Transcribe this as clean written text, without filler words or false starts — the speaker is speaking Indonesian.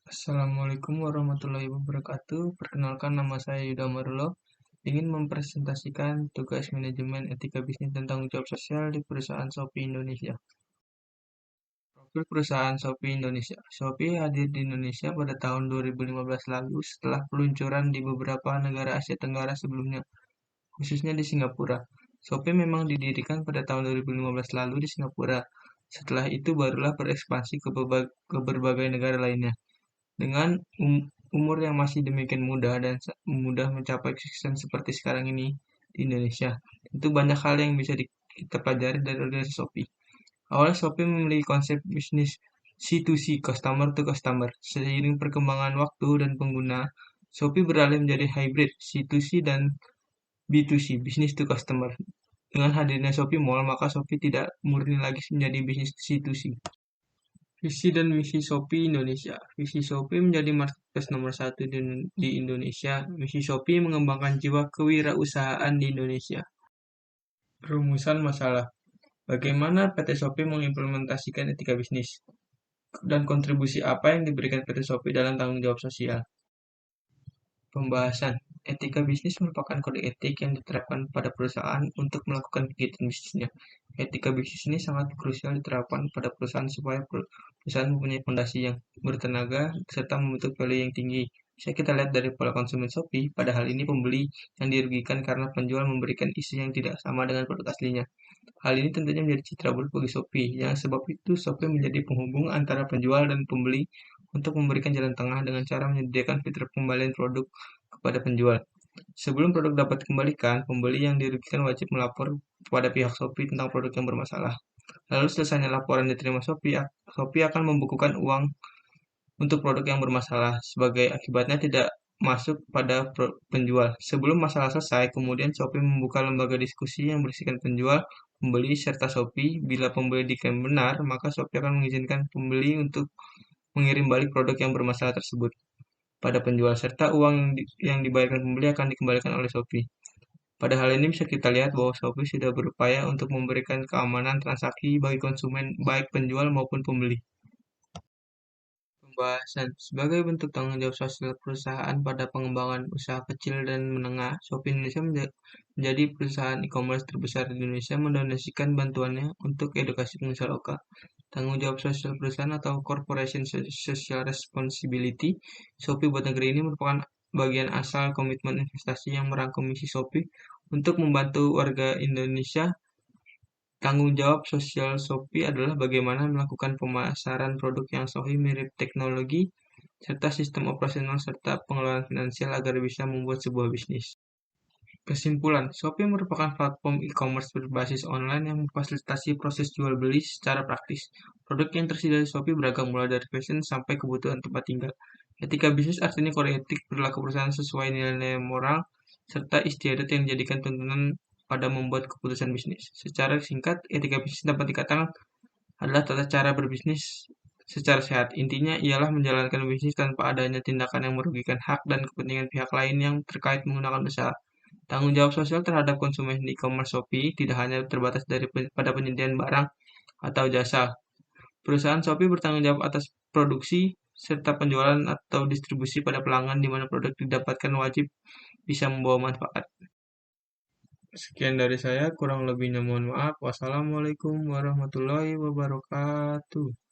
Assalamualaikum warahmatullahi wabarakatuh. Perkenalkan, nama saya Yuda Marullah. Ingin mempresentasikan tugas manajemen etika bisnis dan tanggung jawab sosial di perusahaan Shopee Indonesia. Profil perusahaan Shopee Indonesia. Shopee hadir di Indonesia pada tahun 2015 lalu setelah peluncuran di beberapa negara Asia Tenggara sebelumnya, khususnya di Singapura. Shopee memang didirikan pada tahun 2015 lalu di Singapura. Setelah itu barulah berekspansi ke berbagai negara lainnya. Dengan umur yang masih demikian muda dan mudah mencapai kesuksesan seperti sekarang ini di Indonesia, tentu banyak hal yang bisa kita pelajari dari organisasi Shopee. Awalnya Shopee memiliki konsep bisnis C2C, customer to customer. Seiring perkembangan waktu dan pengguna, Shopee beralih menjadi hybrid C2C dan B2C, business to customer. Dengan hadirnya Shopee Mall, maka Shopee tidak murni lagi menjadi bisnis C2C. Visi dan misi Shopee Indonesia. Visi Shopee menjadi marketplace nomor satu di Indonesia. Misi Shopee mengembangkan jiwa kewirausahaan di Indonesia. Rumusan masalah. Bagaimana PT Shopee mengimplementasikan etika bisnis? Dan kontribusi apa yang diberikan PT Shopee dalam tanggung jawab sosial? Pembahasan. Etika bisnis merupakan kode etik yang diterapkan pada perusahaan untuk melakukan kegiatan bisnisnya. Etika bisnis ini sangat krusial diterapkan pada perusahaan supaya perusahaan mempunyai fondasi yang bertenaga serta membentuk value yang tinggi. Bisa kita lihat dari pola konsumen Shopee, pada hal ini pembeli yang dirugikan karena penjual memberikan isi yang tidak sama dengan produk aslinya. Hal ini tentunya menjadi citra buruk bagi Shopee. Yang sebab itu Shopee menjadi penghubung antara penjual dan pembeli untuk memberikan jalan tengah dengan cara menyediakan fitur pembelian produk kepada penjual. Sebelum produk dapat dikembalikan, pembeli yang dirugikan wajib melapor kepada pihak Shopee tentang produk yang bermasalah. Lalu selesainya laporan diterima Shopee, Shopee akan membukukan uang untuk produk yang bermasalah. Sebagai akibatnya tidak masuk pada penjual. Sebelum masalah selesai, kemudian Shopee membuka lembaga diskusi yang berisikan penjual, pembeli, serta Shopee. Bila pembeli diklaim benar, maka Shopee akan mengizinkan pembeli untuk mengirim balik produk yang bermasalah tersebut pada penjual, serta uang yang dibayarkan pembeli akan dikembalikan oleh Shopee. Pada hal ini bisa kita lihat bahwa Shopee sudah berupaya untuk memberikan keamanan transaksi bagi konsumen, baik penjual maupun pembeli. Pembahasan. Sebagai bentuk tanggung jawab sosial perusahaan pada pengembangan usaha kecil dan menengah, Shopee Indonesia menjadi perusahaan e-commerce terbesar di Indonesia mendonasikan bantuannya untuk edukasi pengusaha lokal. Tanggung jawab sosial perusahaan atau Corporation Social Responsibility Shopee buat negeri ini merupakan bagian asal komitmen investasi yang merangkum misi Shopee untuk membantu warga Indonesia. Tanggung jawab sosial Shopee adalah bagaimana melakukan pemasaran produk yang sahih mirip teknologi, serta sistem operasional serta pengelolaan finansial agar bisa membuat sebuah bisnis. Kesimpulan, Shopee merupakan platform e-commerce berbasis online yang memfasilitasi proses jual beli secara praktis. Produk yang tersedia di Shopee beragam mulai dari fashion sampai kebutuhan tempat tinggal. Etika bisnis artinya kode etik perilaku perusahaan sesuai nilai-nilai moral serta istiadat yang dijadikan tuntunan pada membuat keputusan bisnis. Secara singkat, etika bisnis dapat dikatakan adalah tata cara berbisnis secara sehat. Intinya ialah menjalankan bisnis tanpa adanya tindakan yang merugikan hak dan kepentingan pihak lain yang terkait menggunakan usaha. Tanggung jawab sosial terhadap konsumen di e-commerce Shopee tidak hanya terbatas pada penyediaan barang atau jasa. Perusahaan Shopee bertanggung jawab atas produksi serta penjualan atau distribusi pada pelanggan di mana produk didapatkan wajib bisa membawa manfaat. Sekian dari saya, kurang lebihnya mohon maaf. Wassalamualaikum warahmatullahi wabarakatuh.